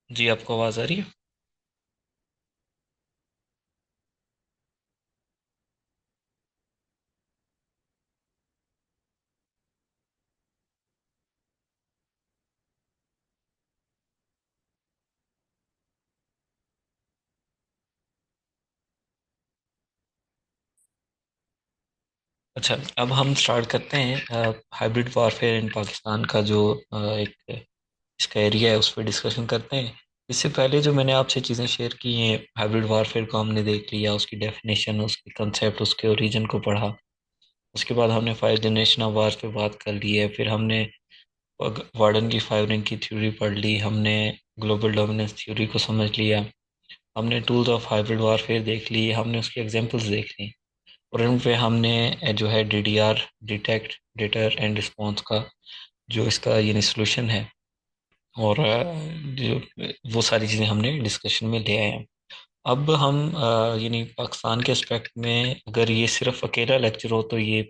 जी, आपको आवाज़ आ रही है? अच्छा, अब हम स्टार्ट करते हैं हाइब्रिड वॉरफेयर इन पाकिस्तान का जो एक इसका एरिया है उस पर डिस्कशन करते हैं। इससे पहले जो मैंने आपसे चीज़ें शेयर की हैं, हाइब्रिड वॉरफेयर को हमने देख लिया, उसकी डेफिनेशन, उसकी कंसेप्ट, उसके ओरिजिन को पढ़ा। उसके बाद हमने 5 जनरेशन ऑफ वार्स पे बात कर ली है। फिर हमने वार्डन की 5 रिंग की थ्योरी पढ़ ली, हमने ग्लोबल डोमिनेंस थ्योरी को समझ लिया, हमने टूल्स ऑफ हाइब्रिड वॉरफेयर देख ली, हमने उसकी एग्जांपल्स देख ली। और उन पे हमने जो है DDR, detect, deter and response का जो इसका यानी सोल्यूशन है, और जो वो सारी चीज़ें हमने डिस्कशन में ले आए हैं। अब हम यानी पाकिस्तान के एस्पेक्ट में अगर ये सिर्फ अकेला लेक्चर हो तो ये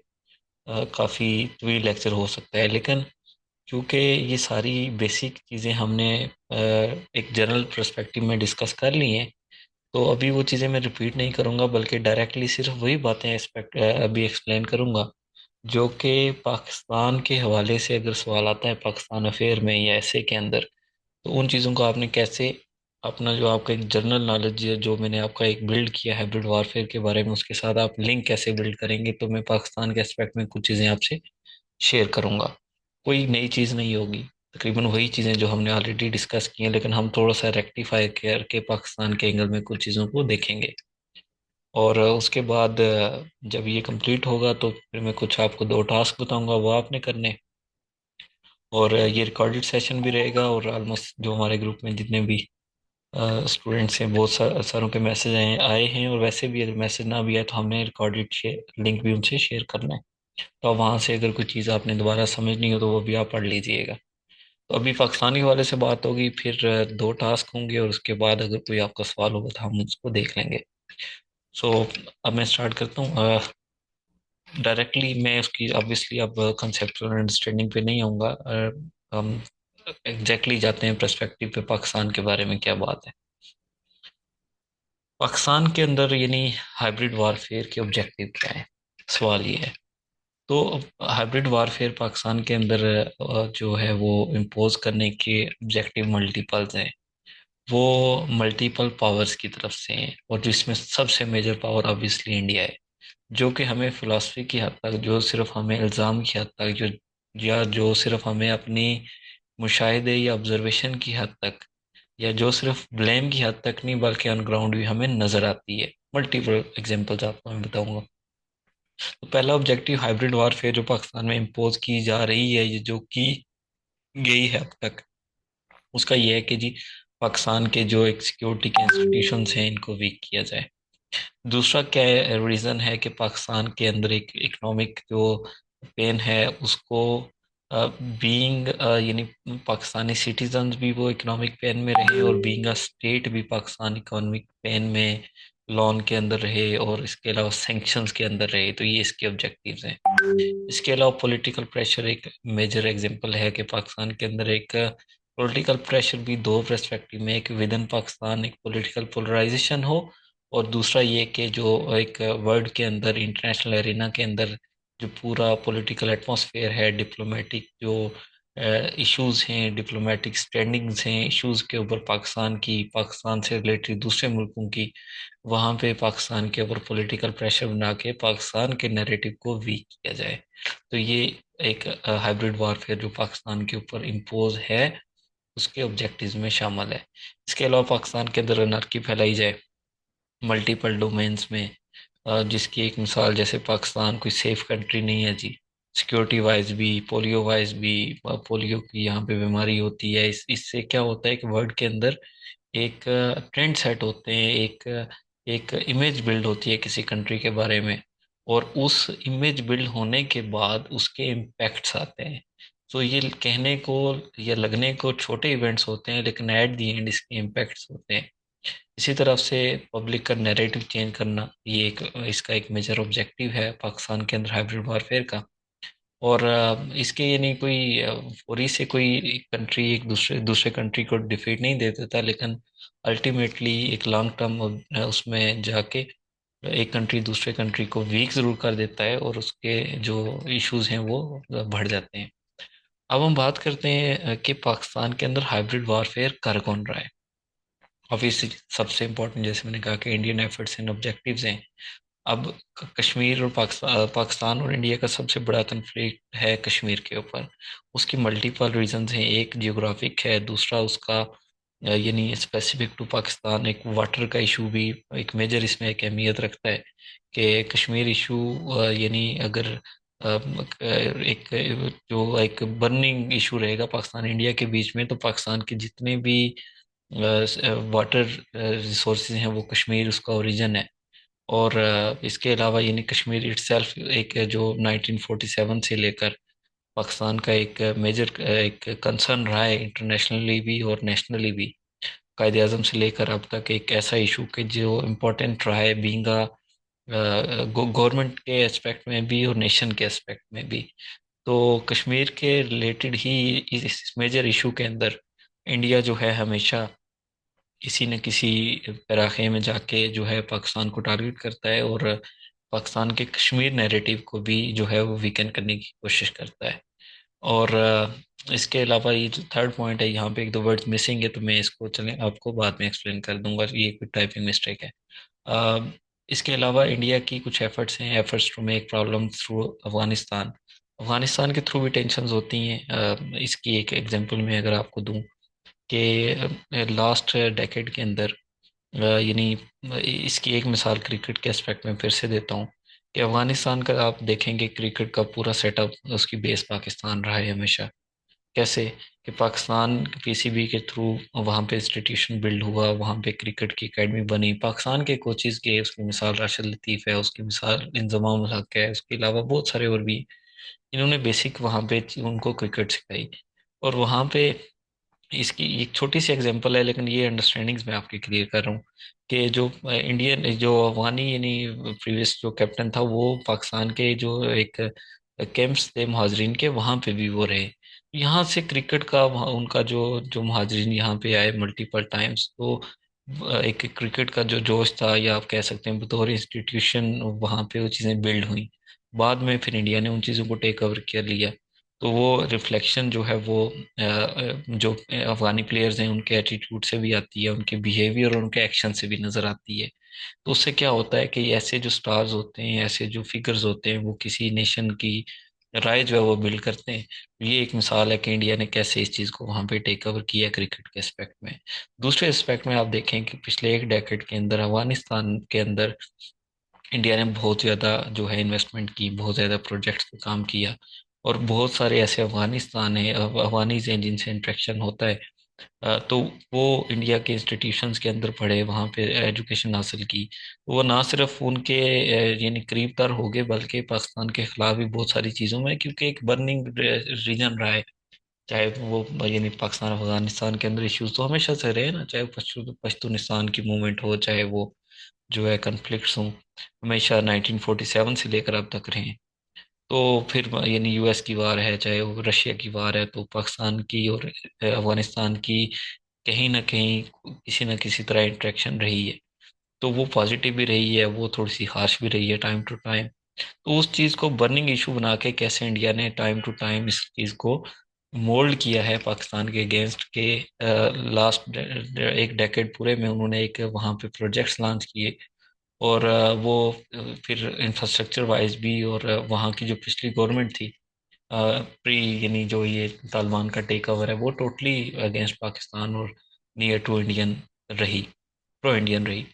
काफ़ी तवील लेक्चर हो सकता है, लेकिन क्योंकि ये सारी बेसिक चीज़ें हमने एक जनरल पर्सपेक्टिव में डिस्कस कर ली हैं, तो अभी वो चीज़ें मैं रिपीट नहीं करूँगा, बल्कि डायरेक्टली सिर्फ वही बातें अभी एक्सप्लेन करूँगा जो कि पाकिस्तान के हवाले से अगर सवाल आता है पाकिस्तान अफेयर में या ऐसे के अंदर, तो उन चीज़ों को आपने कैसे अपना जो आपका एक जनरल नॉलेज है जो मैंने आपका एक बिल्ड किया हाइब्रिड वारफेयर के बारे में, उसके साथ आप लिंक कैसे बिल्ड करेंगे। तो मैं पाकिस्तान के एस्पेक्ट में कुछ चीज़ें आपसे शेयर करूँगा, कोई नई चीज़ नहीं होगी, तकरीबन वही चीज़ें जो हमने ऑलरेडी डिस्कस की हैं, लेकिन हम थोड़ा सा रेक्टिफाई करके पाकिस्तान के एंगल में कुछ चीज़ों को देखेंगे। और उसके बाद जब ये कंप्लीट होगा तो फिर मैं कुछ आपको 2 टास्क बताऊंगा, वो आपने करने। और ये रिकॉर्डेड सेशन भी रहेगा, और ऑलमोस्ट जो हमारे ग्रुप में जितने भी स्टूडेंट्स हैं, बहुत सारों के मैसेज आए हैं, और वैसे भी अगर मैसेज ना भी आए तो हमने रिकॉर्डेड लिंक भी उनसे शेयर करना है। तो अब वहाँ से अगर कोई चीज़ आपने दोबारा समझनी हो तो वो भी आप पढ़ लीजिएगा। तो अभी पाकिस्तानी वाले से बात होगी, फिर 2 टास्क होंगे, और उसके बाद अगर कोई आपका सवाल होगा तो हम उसको देख लेंगे। सो अब मैं स्टार्ट करता हूँ डायरेक्टली। मैं उसकी ऑब्वियसली अब कंसेप्चुअल अंडरस्टैंडिंग पे नहीं आऊँगा। हम एग्जैक्टली जाते हैं पर्सपेक्टिव पे, पाकिस्तान के बारे में क्या बात है। पाकिस्तान के अंदर यानी हाइब्रिड वारफेयर के ऑब्जेक्टिव क्या है, सवाल ये है। तो हाइब्रिड वारफेयर पाकिस्तान के अंदर जो है वो इम्पोज करने के ऑब्जेक्टिव मल्टीपल्स हैं। वो मल्टीपल पावर्स की तरफ से हैं, और जिसमें सबसे मेजर पावर ऑब्वियसली इंडिया है, जो कि हमें फ़िलासफ़ी की हद तक, जो सिर्फ हमें इल्ज़ाम की हद तक, जो या जो सिर्फ हमें अपनी मुशाहिदे या ऑब्ज़र्वेशन की हद तक, या जो सिर्फ ब्लेम की हद तक नहीं बल्कि ऑन ग्राउंड भी हमें नज़र आती है। मल्टीपल एग्जांपल्स आपको मैं बताऊंगा। तो पहला ऑब्जेक्टिव हाइब्रिड वारफेयर जो पाकिस्तान में इम्पोज की जा रही है, ये जो की गई है अब तक, उसका ये है कि जी पाकिस्तान के जो एक सिक्योरिटी के इंस्टीट्यूशंस हैं इनको वीक किया जाए। दूसरा क्या रीज़न है कि पाकिस्तान के अंदर एक इकोनॉमिक जो पेन है उसको बीइंग यानी पाकिस्तानी सिटीजन्स भी वो इकोनॉमिक पेन में रहे, और बीइंग अ स्टेट भी पाकिस्तान इकोनॉमिक पेन में, लोन के अंदर रहे, और इसके अलावा सैंक्शंस के अंदर रहे। तो ये इसके ऑब्जेक्टिव्स हैं। इसके अलावा पॉलिटिकल प्रेशर एक मेजर एग्जांपल है कि पाकिस्तान के अंदर एक पॉलिटिकल प्रेशर भी दो पर्सपेक्टिव में, एक विद इन पाकिस्तान एक पॉलिटिकल पोलराइजेशन हो, और दूसरा ये कि जो एक वर्ल्ड के अंदर, इंटरनेशनल एरिना के अंदर जो पूरा पॉलिटिकल एटमॉस्फेयर है, डिप्लोमेटिक जो इश्यूज हैं, डिप्लोमेटिक स्टैंडिंग्स हैं इश्यूज के ऊपर पाकिस्तान की, पाकिस्तान से रिलेटेड दूसरे मुल्कों की, वहाँ पे पाकिस्तान के ऊपर पॉलिटिकल प्रेशर बना के पाकिस्तान के नैरेटिव को वीक किया जाए। तो ये एक हाइब्रिड वॉरफेयर जो पाकिस्तान के ऊपर इम्पोज है उसके ऑब्जेक्टिव्स में शामिल है। इसके अलावा पाकिस्तान के अंदर अनारकी फैलाई जाए मल्टीपल डोमेन्स में, जिसकी एक मिसाल जैसे पाकिस्तान कोई सेफ कंट्री नहीं है जी, सिक्योरिटी वाइज भी, पोलियो वाइज भी। पोलियो की यहाँ पे बीमारी होती है, इससे क्या होता है कि वर्ल्ड के अंदर एक ट्रेंड सेट होते हैं, एक इमेज बिल्ड होती है किसी कंट्री के बारे में, और उस इमेज बिल्ड होने के बाद उसके इम्पैक्ट्स आते हैं। तो ये कहने को या लगने को छोटे इवेंट्स होते हैं, लेकिन एट दी एंड इसके इम्पैक्ट्स होते हैं। इसी तरफ से पब्लिक का नैरेटिव चेंज करना, ये एक इसका एक मेजर ऑब्जेक्टिव है पाकिस्तान के अंदर हाइब्रिड वॉरफेयर का। और इसके ये नहीं कोई फौरी से कोई कंट्री एक दूसरे दूसरे कंट्री को डिफीट नहीं दे देता, लेकिन अल्टीमेटली एक लॉन्ग टर्म उसमें जाके एक कंट्री दूसरे कंट्री को वीक जरूर कर देता है, और उसके जो इश्यूज हैं वो बढ़ जाते हैं। अब हम बात करते हैं कि पाकिस्तान के अंदर हाइब्रिड वॉरफेयर कर कौन रहा है। ऑब्वियसली सबसे इम्पोर्टेंट, जैसे मैंने कहा, कि इंडियन एफर्ट्स एंड ऑब्जेक्टिव्स हैं। अब कश्मीर और पाकिस्तान और इंडिया का सबसे बड़ा कन्फ्लिक्ट है कश्मीर के ऊपर। उसकी मल्टीपल रीजंस हैं। एक जियोग्राफिक है, दूसरा उसका यानी स्पेसिफिक टू पाकिस्तान एक वाटर का इशू भी एक मेजर इसमें एक अहमियत रखता है। कि कश्मीर इशू यानी अगर एक जो एक बर्निंग इशू रहेगा पाकिस्तान इंडिया के बीच में, तो पाकिस्तान के जितने भी वाटर रिसोर्सेज हैं वो कश्मीर उसका ओरिजिन है। और इसके अलावा यानी कश्मीर इटसेल्फ एक जो 1947 से लेकर पाकिस्तान का एक मेजर एक कंसर्न रहा है, इंटरनेशनली भी और नेशनली भी। कायदे आजम से लेकर अब तक एक ऐसा इशू के जो इम्पोर्टेंट रहा है, बीइंग गवर्नमेंट के एस्पेक्ट में भी और नेशन के एस्पेक्ट में भी। तो कश्मीर के रिलेटेड ही इस मेजर इशू के अंदर इंडिया जो है हमेशा किसी न किसी पैराखे में जाके जो है पाकिस्तान को टारगेट करता है, और पाकिस्तान के कश्मीर नैरेटिव को भी जो है वो वीकन करने की कोशिश करता है। और इसके अलावा ये जो थर्ड पॉइंट है, यहाँ पे एक दो वर्ड्स मिसिंग है, तो मैं इसको चलें आपको बाद में एक्सप्लेन कर दूंगा, ये कोई टाइपिंग मिस्टेक है। अ, इसके अलावा इंडिया की कुछ एफर्ट्स हैं, efforts to make problem through Afghanistan. Afghanistan के थ्रू भी टेंशन्स होती हैं। इसकी एक एग्जांपल मैं अगर आपको दूं कि लास्ट डेकेड के अंदर यानी इसकी एक मिसाल क्रिकेट के एस्पेक्ट में फिर से देता हूँ कि अफगानिस्तान का आप देखेंगे क्रिकेट का पूरा सेटअप उसकी बेस पाकिस्तान रहा है हमेशा। कैसे कि पाकिस्तान पीसीबी के थ्रू वहाँ पे इंस्टीट्यूशन बिल्ड हुआ, वहाँ पे क्रिकेट की एकेडमी बनी, पाकिस्तान के कोचेज के, उसकी मिसाल राशिद लतीफ़ है, उसकी मिसाल इंजमाम उल हक है, उसके अलावा बहुत सारे और भी। इन्होंने बेसिक वहाँ पे उनको क्रिकेट सिखाई। और वहाँ पे इसकी एक छोटी सी एग्जांपल है, लेकिन ये अंडरस्टैंडिंग्स मैं आपकी क्लियर कर रहा हूँ कि जो इंडियन जो अफगानी यानी प्रीवियस जो कैप्टन था, वो पाकिस्तान के जो एक कैंप्स थे महाजरीन के, वहाँ पे भी वो रहे। यहाँ से क्रिकेट का उनका जो जो महाजरीन यहाँ पे आए मल्टीपल टाइम्स, तो एक क्रिकेट का जो जोश था, या आप कह सकते हैं बतौर इंस्टीट्यूशन वहाँ पे वो चीज़ें बिल्ड हुई। बाद में फिर इंडिया ने उन चीज़ों को टेक ओवर कर लिया। तो वो रिफ्लेक्शन जो है वो जो अफगानी प्लेयर्स हैं उनके एटीट्यूड से भी आती है, उनके बिहेवियर और उनके एक्शन से भी नजर आती है। तो उससे क्या होता है कि ऐसे जो स्टार्स होते हैं, ऐसे जो फिगर्स होते हैं, वो किसी नेशन की राय जो है वो बिल्ड करते हैं। तो ये एक मिसाल है कि इंडिया ने कैसे इस चीज़ को वहाँ पे टेक ओवर किया क्रिकेट के एस्पेक्ट में। दूसरे एस्पेक्ट में आप देखें कि पिछले एक डेकेड के अंदर अफगानिस्तान के अंदर इंडिया ने बहुत ज़्यादा जो है इन्वेस्टमेंट की, बहुत ज़्यादा प्रोजेक्ट्स पे काम किया। और बहुत सारे ऐसे अफगानिस्तान है अफगानीज हैं जिनसे इंटरेक्शन होता है। तो वो इंडिया के इंस्टीट्यूशंस के अंदर पढ़े, वहाँ पे एजुकेशन हासिल की। वो ना सिर्फ उनके यानी करीबदार हो गए, बल्कि पाकिस्तान के खिलाफ भी बहुत सारी चीज़ों में, क्योंकि एक बर्निंग रीजन रहा है। चाहे वो यानी पाकिस्तान अफगानिस्तान के अंदर इश्यूज तो हमेशा से रहे ना, चाहे वो पश्तूनिस्तान की मूवमेंट हो, चाहे वो जो है कन्फ्लिक्ट्स हों, हमेशा 1947 से लेकर अब तक रहे हैं। तो फिर यानी यूएस की वार है, चाहे वो रशिया की वार है, तो पाकिस्तान की और अफगानिस्तान की कहीं ना कहीं किसी न किसी तरह इंटरेक्शन रही है। तो वो पॉजिटिव भी रही है, वो थोड़ी सी हार्श भी रही है टाइम टू टाइम। तो उस चीज़ को बर्निंग इशू बना के कैसे इंडिया ने टाइम टू टाइम इस चीज़ को मोल्ड किया है पाकिस्तान के अगेंस्ट के। लास्ट एक डेकेड पूरे में उन्होंने एक वहाँ पे प्रोजेक्ट्स लॉन्च किए। और वो फिर इंफ्रास्ट्रक्चर वाइज भी, और वहाँ की जो पिछली गवर्नमेंट थी प्री यानी जो ये तालिबान का टेक ओवर है, वो टोटली अगेंस्ट पाकिस्तान और नियर टू इंडियन रही, प्रो इंडियन रही।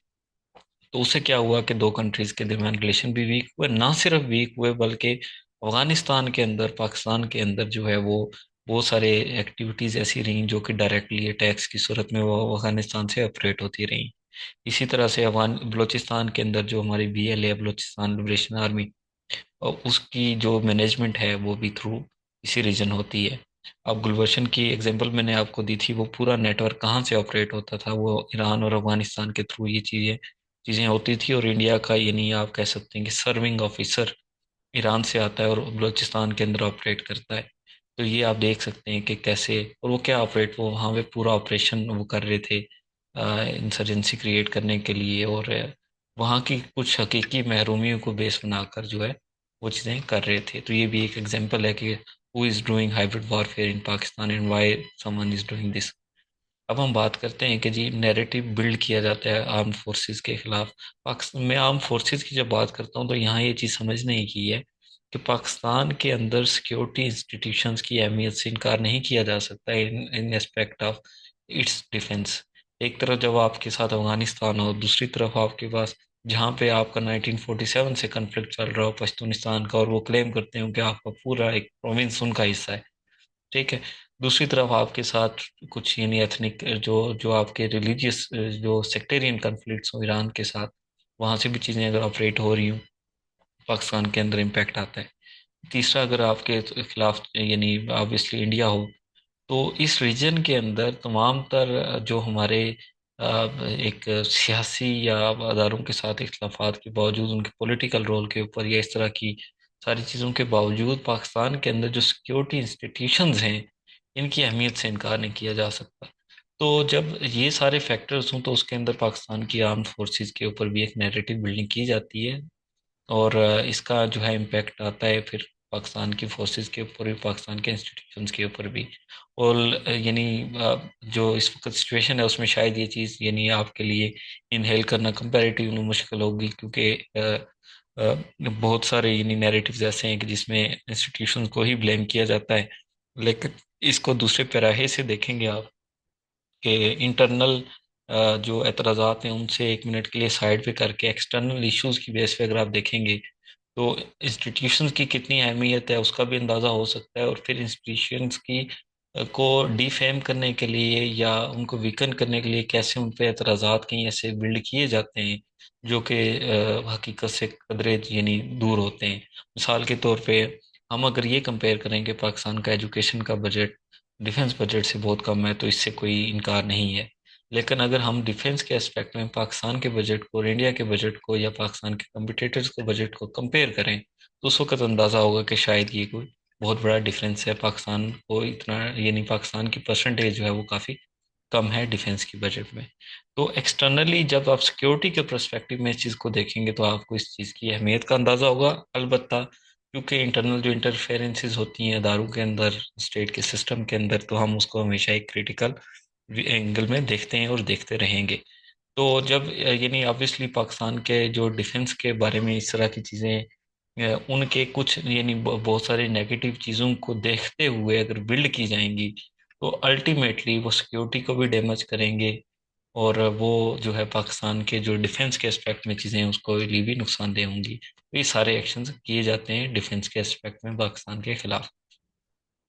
तो उससे क्या हुआ कि दो कंट्रीज के दरमियान रिलेशन भी वीक हुए, ना सिर्फ वीक हुए बल्कि अफगानिस्तान के अंदर पाकिस्तान के अंदर जो है वो बहुत सारे एक्टिविटीज़ ऐसी रहीं जो कि डायरेक्टली अटैक्स की सूरत में वो अफगानिस्तान से ऑपरेट होती रहीं। इसी तरह से अफगान बलूचिस्तान के अंदर जो हमारी बीएलए बलूचिस्तान लिबरेशन आर्मी, और उसकी जो मैनेजमेंट है वो भी थ्रू इसी रीजन होती है। अब गुलवर्शन की एग्जांपल मैंने आपको दी थी, वो पूरा नेटवर्क कहाँ से ऑपरेट होता था, वो ईरान और अफगानिस्तान के थ्रू ये चीज़ें चीज़ें होती थी। और इंडिया का, यानी आप कह सकते हैं कि सर्विंग ऑफिसर ईरान से आता है और बलूचिस्तान के अंदर ऑपरेट करता है। तो ये आप देख सकते हैं कि कैसे, और वो क्या ऑपरेट, वो वहाँ पे पूरा ऑपरेशन वो कर रहे थे इंसर्जेंसी क्रिएट करने के लिए, और वहाँ की कुछ हकीकी महरूमियों को बेस बनाकर जो है वो चीज़ें कर रहे थे। तो ये भी एक एग्जांपल है कि who is doing hybrid warfare in Pakistan and why someone is doing this. अब हम बात करते हैं कि जी नैरेटिव बिल्ड किया जाता है आर्म्ड फोर्सेस के खिलाफ। पाकिस्तान में आर्म्ड फोर्सेस की जब बात करता हूँ तो यहाँ ये चीज़ समझने की है कि पाकिस्तान के अंदर सिक्योरिटी इंस्टीट्यूशंस की अहमियत से इनकार नहीं किया जा सकता इन इन एस्पेक्ट ऑफ इट्स डिफेंस। एक तरफ जब आपके साथ अफगानिस्तान हो, दूसरी तरफ आपके पास जहाँ पे आपका 1947 से कन्फ्लिक्ट चल रहा हो पश्तूनिस्तान का, और वो क्लेम करते हो कि आपका पूरा एक प्रोविंस उनका हिस्सा है, ठीक है। दूसरी तरफ आपके साथ कुछ यानी एथनिक जो जो आपके रिलीजियस जो सेक्टेरियन कन्फ्लिक्ट्स हो ईरान के साथ, वहाँ से भी चीज़ें अगर ऑपरेट हो रही हूँ, पाकिस्तान के अंदर इम्पैक्ट आता है। तीसरा, अगर आपके खिलाफ यानी ऑब्वियसली इंडिया हो, तो इस रीजन के अंदर तमाम तर जो हमारे एक सियासी या अदारों के साथ इख्तलाफात के बावजूद, उनके पॉलिटिकल रोल के ऊपर या इस तरह की सारी चीज़ों के बावजूद, पाकिस्तान के अंदर जो सिक्योरिटी इंस्टीट्यूशंस हैं, इनकी अहमियत से इनकार नहीं किया जा सकता। तो जब ये सारे फैक्टर्स हों तो उसके अंदर पाकिस्तान की आर्म्ड फोर्सेस के ऊपर भी एक नैरेटिव बिल्डिंग की जाती है, और इसका जो है इम्पैक्ट आता है फिर पाकिस्तान की फोर्सेस के ऊपर भी, पाकिस्तान के इंस्टीट्यूशंस के ऊपर भी। और यानी जो इस वक्त सिचुएशन है उसमें शायद ये चीज़ यानी आपके लिए इनहेल करना कंपैरेटिवली मुश्किल होगी, क्योंकि बहुत सारे यानी नैरेटिव्स ऐसे हैं कि जिसमें इंस्टीट्यूशंस को ही ब्लेम किया जाता है। लेकिन इसको दूसरे पैराहे से देखेंगे आप कि इंटरनल जो एतराज़ात हैं उनसे एक मिनट के लिए साइड पे करके एक्सटर्नल इश्यूज की बेस पे अगर आप देखेंगे, तो इंस्टीट्यूशंस की कितनी अहमियत है उसका भी अंदाज़ा हो सकता है। और फिर इंस्टीट्यूशंस की को डिफेम करने के लिए या उनको वीकन करने के लिए कैसे उन पे एतराज़ात कहीं ऐसे बिल्ड किए जाते हैं जो कि हकीकत से कदरे यानी दूर होते हैं। मिसाल के तौर पे हम अगर ये कंपेयर करेंगे, पाकिस्तान का एजुकेशन का बजट डिफेंस बजट से बहुत कम है, तो इससे कोई इनकार नहीं है। लेकिन अगर हम डिफेंस के एस्पेक्ट में पाकिस्तान के बजट को और इंडिया के बजट को या पाकिस्तान के कम्पिटिटर्स के बजट को कंपेयर करें, तो उस वक्त अंदाज़ा होगा कि शायद ये कोई बहुत बड़ा डिफरेंस है। पाकिस्तान को इतना, यानी पाकिस्तान की परसेंटेज जो है वो काफ़ी कम है डिफेंस की बजट में। तो एक्सटर्नली जब आप सिक्योरिटी के परस्पेक्टिव में इस चीज़ को देखेंगे तो आपको इस चीज़ की अहमियत का अंदाज़ा होगा। अलबत्ता क्योंकि इंटरनल जो इंटरफेरेंसेस होती हैं अदारों के अंदर, स्टेट के सिस्टम के अंदर, तो हम उसको हमेशा एक क्रिटिकल एंगल में देखते हैं और देखते रहेंगे। तो जब यानी ऑब्वियसली पाकिस्तान के जो डिफेंस के बारे में इस तरह की चीज़ें उनके कुछ यानी बहुत सारे नेगेटिव चीज़ों को देखते हुए अगर बिल्ड की जाएंगी, तो अल्टीमेटली वो सिक्योरिटी को भी डैमेज करेंगे, और वो जो है पाकिस्तान के जो डिफेंस के एस्पेक्ट में चीज़ें हैं उसको लिए भी नुकसानदेह होंगी। तो ये सारे एक्शंस किए जाते हैं डिफेंस के एस्पेक्ट में पाकिस्तान के खिलाफ।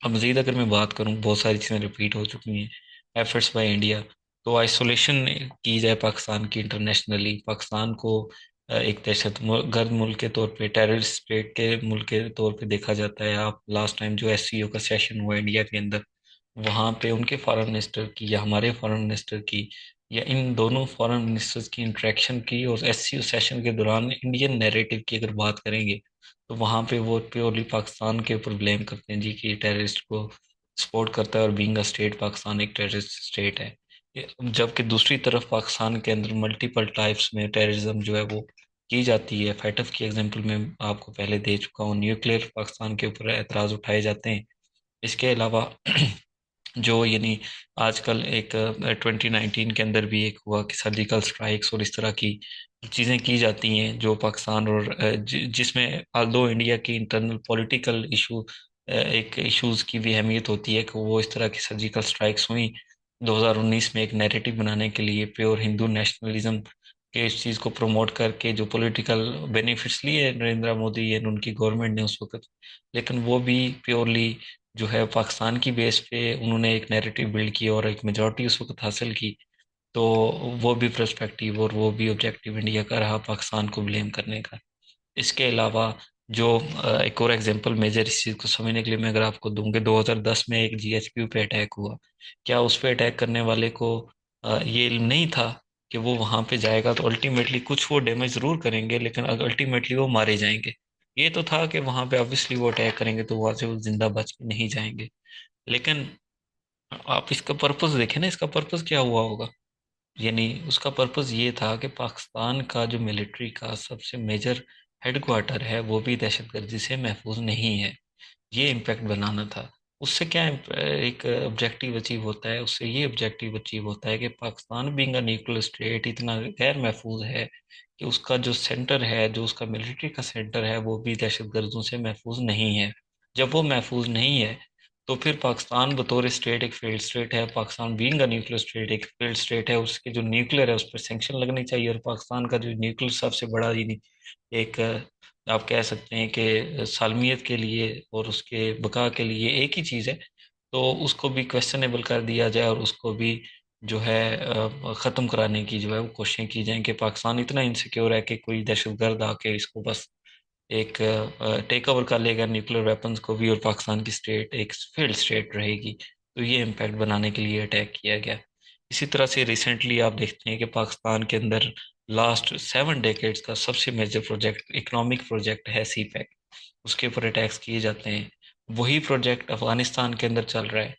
अब मज़ीद अगर मैं बात करूँ, बहुत सारी चीज़ें रिपीट हो चुकी हैं एफर्ट्स बाय इंडिया। तो आइसोलेशन की जाए पाकिस्तान की इंटरनेशनली, पाकिस्तान को एक दहशत गर्द मुल्क के तौर पे, टेररिस्ट स्टेट के मुल्क के तौर पे देखा जाता है। आप लास्ट टाइम जो एससीओ का सेशन हुआ इंडिया के अंदर, वहाँ पे उनके फॉरेन मिनिस्टर की या हमारे फॉरेन मिनिस्टर की या इन दोनों फॉरेन मिनिस्टर्स की इंटरेक्शन की और एससीओ सेशन के दौरान इंडियन नैरेटिव की अगर बात करेंगे, तो वहाँ पे वो प्योरली पाकिस्तान के ऊपर ब्लेम करते हैं जी कि टेररिस्ट को सपोर्ट करता है, और बीइंग अ स्टेट पाकिस्तान एक टेररिस्ट स्टेट है। जबकि दूसरी तरफ पाकिस्तान के अंदर मल्टीपल टाइप्स में टेररिज्म जो है वो की जाती है। फैटफ की एग्जांपल मैं आपको पहले दे चुका हूँ, न्यूक्लियर पाकिस्तान के ऊपर एतराज़ उठाए जाते हैं। इसके अलावा जो यानी आजकल एक 2019 के अंदर भी एक हुआ कि सर्जिकल स्ट्राइक्स और इस तरह की चीज़ें की जाती हैं जो पाकिस्तान और जिसमें आल्दो इंडिया की इंटरनल पॉलिटिकल इशू एक इश्यूज की भी अहमियत होती है कि वो इस तरह की सर्जिकल स्ट्राइक्स हुई 2019 में एक नैरेटिव बनाने के लिए, प्योर हिंदू नेशनलिज्म के इस चीज़ को प्रमोट करके जो पॉलिटिकल बेनिफिट्स लिए नरेंद्र मोदी एंड उनकी गवर्नमेंट ने उस वक्त। लेकिन वो भी प्योरली जो है पाकिस्तान की बेस पे उन्होंने एक नैरेटिव बिल्ड किया और एक मेजोरिटी उस वक्त हासिल की। तो वो भी पर्सपेक्टिव और वो भी ऑब्जेक्टिव इंडिया का रहा पाकिस्तान को ब्लेम करने का। इसके अलावा जो एक और एग्जांपल मेजर इस चीज़ को समझने के लिए मैं अगर आपको दूंगे, 2010 में एक जीएचक्यू पे अटैक हुआ। क्या उस पे अटैक करने वाले को ये इल्म नहीं था कि वो वहां पे जाएगा तो अल्टीमेटली कुछ वो डैमेज जरूर करेंगे, लेकिन अल्टीमेटली वो मारे जाएंगे। ये तो था कि वहां पे ऑब्वियसली वो अटैक करेंगे तो वहां से वो जिंदा बच के नहीं जाएंगे। लेकिन आप इसका पर्पस देखें ना, इसका पर्पस क्या हुआ होगा। यानी उसका पर्पस ये था कि पाकिस्तान का जो मिलिट्री का सबसे मेजर हेडक्वार्टर है वो भी दहशतगर्दी से महफूज नहीं है। ये इम्पैक्ट बनाना था। उससे क्या एक ऑब्जेक्टिव अचीव होता है, उससे ये ऑब्जेक्टिव अचीव होता है कि Pakistan being a nuclear state इतना गैर महफूज है कि उसका जो सेंटर है, जो उसका मिलिट्री का सेंटर है, वो भी दहशतगर्दों से महफूज नहीं है। जब वो महफूज नहीं है तो फिर पाकिस्तान बतौर स्टेट एक फेल्ड स्टेट है। Pakistan being a nuclear state एक फेल्ड स्टेट है। उसके जो न्यूक्लियर है उस पर सैंक्शन लगनी चाहिए। और पाकिस्तान का जो न्यूक्लियर सबसे बड़ा एक आप कह सकते हैं कि सालमियत के लिए और उसके बका के लिए एक ही चीज़ है। तो उसको भी क्वेश्चनेबल कर दिया जाए और उसको भी जो है ख़त्म कराने की जो है वो कोशिशें की जाएं कि पाकिस्तान इतना इनसिक्योर है कि कोई दहशतगर्द आके इसको बस एक टेक ओवर कर लेगा न्यूक्लियर वेपन्स को भी, और पाकिस्तान की स्टेट एक फेल्ड स्टेट रहेगी। तो ये इम्पैक्ट बनाने के लिए अटैक किया गया। इसी तरह से रिसेंटली आप देखते हैं कि पाकिस्तान के अंदर लास्ट 7 डेकेड्स का सबसे मेजर प्रोजेक्ट, इकोनॉमिक प्रोजेक्ट है सी पैक। उसके ऊपर अटैक्स किए जाते हैं। वही प्रोजेक्ट अफगानिस्तान के अंदर चल रहा है।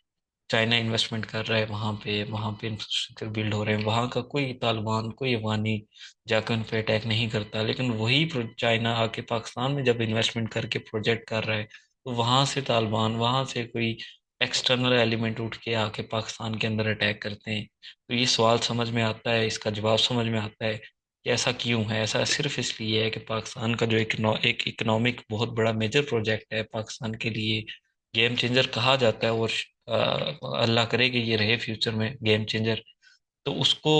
चाइना इन्वेस्टमेंट कर रहा है वहाँ पे इंफ्रास्ट्रक्चर बिल्ड हो रहे हैं। वहाँ का कोई तालिबान, कोई अफगानी जाकर उन पे अटैक नहीं करता। लेकिन वही चाइना आके पाकिस्तान में जब इन्वेस्टमेंट करके प्रोजेक्ट कर रहा है तो वहाँ से तालिबान, वहाँ से कोई एक्सटर्नल एलिमेंट उठ के आके पाकिस्तान के अंदर अटैक करते हैं। तो ये सवाल समझ में आता है, इसका जवाब समझ में आता है कि ऐसा क्यों है। ऐसा सिर्फ इसलिए है कि पाकिस्तान का जो एक इकोनॉमिक बहुत बड़ा मेजर प्रोजेक्ट है पाकिस्तान के लिए, गेम चेंजर कहा जाता है। और अल्लाह करे कि ये रहे फ्यूचर में गेम चेंजर। तो उसको,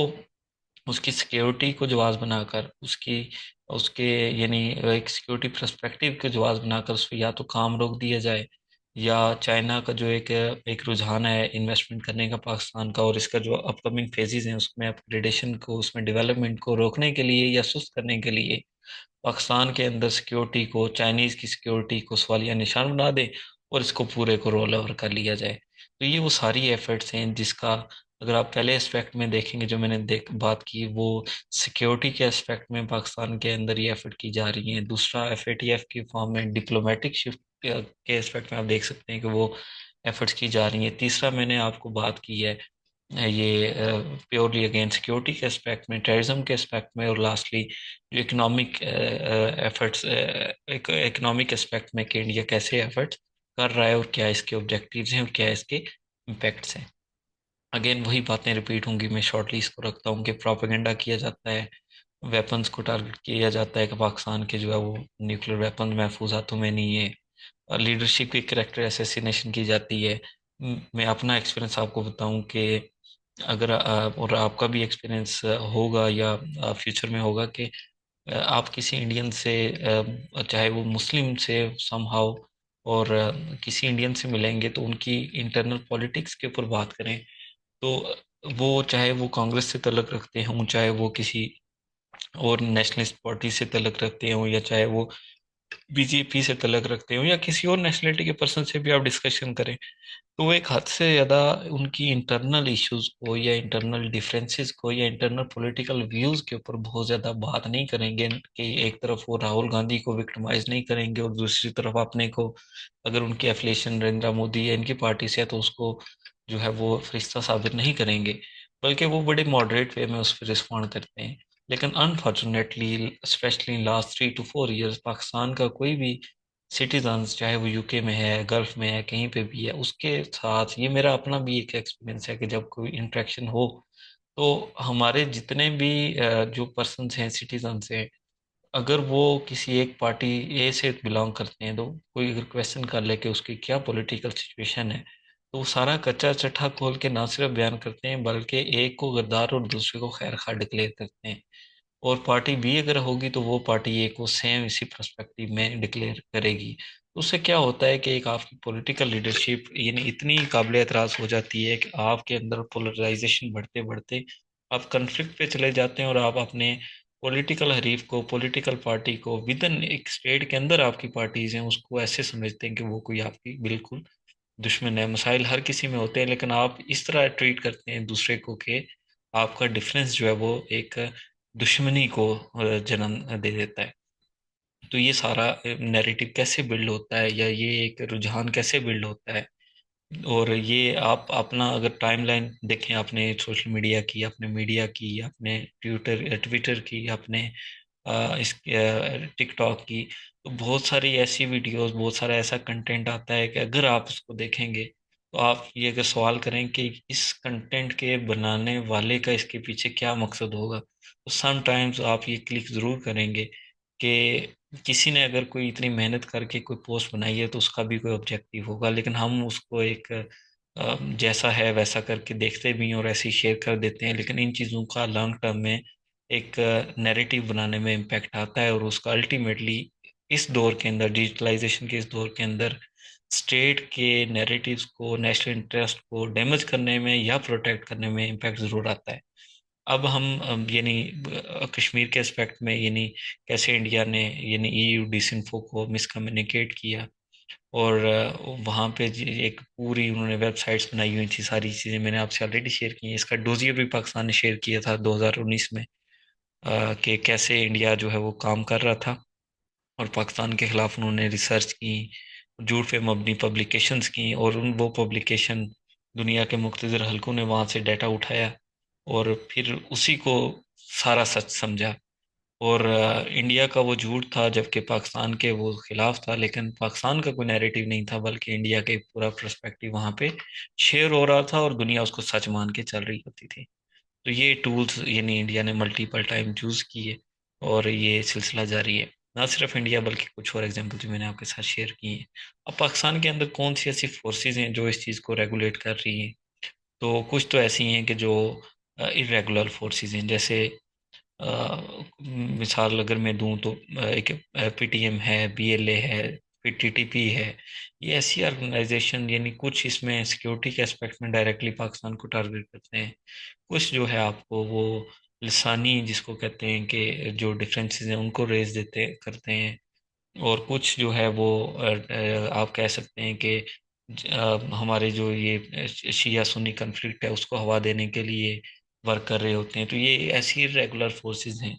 उसकी सिक्योरिटी को जवाब बनाकर, उसकी उसके यानी एक सिक्योरिटी पर्सपेक्टिव को जवाब बनाकर उसको या तो काम रोक दिया जाए, या चाइना का जो एक एक रुझान है इन्वेस्टमेंट करने का पाकिस्तान का, और इसका जो अपकमिंग फेजेस हैं उसमें अपग्रेडेशन को, उसमें डेवलपमेंट को रोकने के लिए या सुस्त करने के लिए पाकिस्तान के अंदर सिक्योरिटी को, चाइनीज़ की सिक्योरिटी को सवालिया निशान बना दे और इसको पूरे को रोल ओवर कर लिया जाए। तो ये वो सारी एफर्ट्स हैं जिसका, अगर आप पहले एस्पेक्ट में देखेंगे जो मैंने बात की, वो सिक्योरिटी के एस्पेक्ट में पाकिस्तान के अंदर ये एफर्ट की जा रही है। दूसरा एफएटीएफ की फॉर्म में डिप्लोमेटिक शिफ्ट के एस्पेक्ट में आप देख सकते हैं कि वो एफर्ट्स की जा रही हैं। तीसरा मैंने आपको बात की है ये प्योरली अगेन सिक्योरिटी के एस्पेक्ट में, टेररिज्म के एस्पेक्ट में, और लास्टली जो इकोनॉमिक एफर्ट्स, इकोनॉमिक एस्पेक्ट में कि इंडिया कैसे एफर्ट्स कर रहा है और क्या इसके ऑब्जेक्टिव्स हैं और क्या इसके इम्पैक्ट्स हैं। अगेन वही बातें रिपीट होंगी। मैं शॉर्टली इसको रखता हूँ कि प्रोपेगेंडा किया जाता है, वेपन्स को टारगेट किया जाता है कि पाकिस्तान के जो है वो न्यूक्लियर वेपन महफूज हाथों में नहीं है। लीडरशिप की कैरेक्टर असैसिनेशन की जाती है। मैं अपना एक्सपीरियंस आपको बताऊं कि अगर और आपका भी एक्सपीरियंस होगा या फ्यूचर में होगा कि आप किसी इंडियन से चाहे वो मुस्लिम से समहाउ, और किसी इंडियन से मिलेंगे तो उनकी इंटरनल पॉलिटिक्स के ऊपर बात करें तो वो, चाहे वो कांग्रेस से तल्लुक़ रखते हों, चाहे वो किसी और नेशनलिस्ट पार्टी से तल्लुक़ रखते हों, या चाहे वो बीजेपी से तल्लुक़ रखते हो, या किसी और नेशनलिटी के पर्सन से भी आप डिस्कशन करें, तो वो एक हद से ज़्यादा उनकी इंटरनल इश्यूज को या इंटरनल डिफरेंसेस को या इंटरनल पॉलिटिकल व्यूज़ के ऊपर बहुत ज़्यादा बात नहीं करेंगे। कि एक तरफ वो राहुल गांधी को विक्टिमाइज नहीं करेंगे और दूसरी तरफ अपने को, अगर उनकी एफिलिएशन नरेंद्र मोदी या इनकी पार्टी से है तो उसको जो है वो फरिश्ता साबित नहीं करेंगे, बल्कि वो बड़े मॉडरेट वे में उस पर रिस्पॉन्ड करते हैं। लेकिन unfortunately specially in last 3 to 4 years Pakistan का कोई भी सिटीजन्स, चाहे वो यूके में है, गल्फ में है, कहीं पे भी है, उसके साथ, ये मेरा अपना भी एक एक्सपीरियंस है कि जब कोई इंटरेक्शन हो तो हमारे जितने भी जो पर्सन्स हैं, सिटीजन्स हैं, अगर वो किसी एक पार्टी ए से बिलोंग करते हैं तो कोई अगर क्वेश्चन कर ले कि उसकी क्या पॉलिटिकल सिचुएशन है, तो वो सारा कच्चा चट्टा खोल के ना सिर्फ बयान करते हैं बल्कि एक को गद्दार और दूसरे को खैर खा डिक्लेयर करते हैं। और पार्टी बी अगर होगी तो वो पार्टी ए को सेम इसी पर्सपेक्टिव में डिक्लेयर करेगी। तो उससे क्या होता है कि एक आपकी पॉलिटिकल लीडरशिप यानी इतनी काबिल एतराज़ हो जाती है कि आपके अंदर पोलराइजेशन बढ़ते बढ़ते आप कन्फ्लिक्ट पे चले जाते हैं और आप अपने पॉलिटिकल हरीफ को, पॉलिटिकल पार्टी को विद इन एक स्टेट के अंदर आपकी पार्टीज हैं उसको ऐसे समझते हैं कि वो कोई आपकी बिल्कुल दुश्मन है। मसाइल हर किसी में होते हैं, लेकिन आप इस तरह ट्रीट करते हैं दूसरे को कि आपका डिफरेंस जो है वो एक दुश्मनी को जन्म दे देता है। तो ये सारा नैरेटिव कैसे बिल्ड होता है, या ये एक रुझान कैसे बिल्ड होता है। और ये आप अपना अगर टाइमलाइन देखें, अपने सोशल मीडिया की, अपने मीडिया की, अपने ट्विटर ट्विटर की, अपने इस टिकटॉक की, तो बहुत सारी ऐसी वीडियोस, बहुत सारा ऐसा कंटेंट आता है कि अगर आप उसको देखेंगे तो आप ये अगर सवाल करें कि इस कंटेंट के बनाने वाले का इसके पीछे क्या मकसद होगा, तो समटाइम्स आप ये क्लिक ज़रूर करेंगे कि किसी ने अगर कोई इतनी मेहनत करके कोई पोस्ट बनाई है तो उसका भी कोई ऑब्जेक्टिव होगा, लेकिन हम उसको एक जैसा है वैसा करके देखते भी हैं और ऐसे ही शेयर कर देते हैं। लेकिन इन चीज़ों का लॉन्ग टर्म में एक नैरेटिव बनाने में इम्पैक्ट आता है, और उसका अल्टीमेटली इस दौर के अंदर, डिजिटलाइजेशन के इस दौर के अंदर, स्टेट के नैरेटिव्स को, नेशनल इंटरेस्ट को डैमेज करने में या प्रोटेक्ट करने में इम्पैक्ट ज़रूर आता है। अब हम यानी कश्मीर के एस्पेक्ट में, यानी कैसे इंडिया ने यानी ईयू डिसइंफो को मिसकम्युनिकेट किया, और वहाँ पे एक पूरी उन्होंने वेबसाइट्स बनाई हुई थी, सारी चीज़ें मैंने आपसे ऑलरेडी शेयर की हैं। इसका डोजियर भी पाकिस्तान ने शेयर किया था 2019 में, कि कैसे इंडिया जो है वो काम कर रहा था, और पाकिस्तान के खिलाफ उन्होंने रिसर्च की, झूठ पे मबनी पब्लिकेशंस की, और उन वो पब्लिकेशन दुनिया के मुख्तलिफ हलकों ने वहाँ से डाटा उठाया और फिर उसी को सारा सच समझा। और इंडिया का वो झूठ था जबकि पाकिस्तान के वो खिलाफ था, लेकिन पाकिस्तान का कोई नैरेटिव नहीं था, बल्कि इंडिया के पूरा पर्सपेक्टिव वहाँ पे शेयर हो रहा था और दुनिया उसको सच मान के चल रही होती थी। तो ये टूल्स यानी इंडिया ने मल्टीपल टाइम यूज़ किए, और ये सिलसिला जारी है। ना सिर्फ इंडिया बल्कि कुछ और एग्जांपल जो मैंने आपके साथ शेयर किए हैं। अब पाकिस्तान के अंदर कौन सी ऐसी फोर्सेस हैं जो इस चीज़ को रेगुलेट कर रही हैं, तो कुछ तो ऐसी हैं कि जो इरेगुलर फोर्सेस हैं। जैसे मिसाल अगर मैं दूं तो एक पीटीएम है, बीएलए है, फिर टीटीपी है। ये ऐसी ऑर्गेनाइजेशन, यानी कुछ इसमें सिक्योरिटी के एस्पेक्ट में डायरेक्टली पाकिस्तान को टारगेट करते हैं, कुछ जो है आपको वो लिसानी जिसको कहते हैं कि जो डिफरेंसेस हैं उनको रेज देते करते हैं, और कुछ जो है वो आप कह सकते हैं कि हमारे जो ये शिया सुन्नी कन्फ्लिक्ट है उसको हवा देने के लिए वर्क कर रहे होते हैं। तो ये ऐसी रेगुलर फोर्सेस हैं,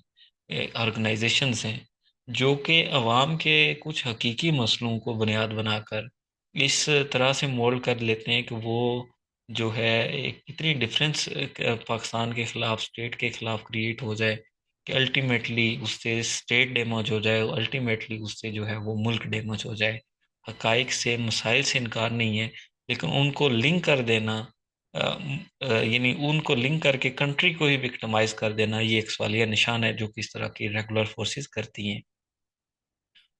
ऑर्गेनाइजेशंस हैं, जो कि अवाम के कुछ हकीकी मसलों को बुनियाद बनाकर इस तरह से मोल्ड कर लेते हैं कि वो जो है एक इतनी डिफरेंस पाकिस्तान के खिलाफ, स्टेट के खिलाफ क्रिएट हो जाए कि अल्टीमेटली उससे स्टेट डैमेज हो जाए, और अल्टीमेटली उससे जो है वो मुल्क डैमेज हो जाए। हकाइक से, मसाइल से इनकार नहीं है, लेकिन उनको लिंक कर देना, यानी उनको लिंक करके कंट्री को ही विक्टिमाइज कर देना, ये एक सवालिया निशान है जो कि इस तरह की रेगुलर फोर्सेस करती हैं।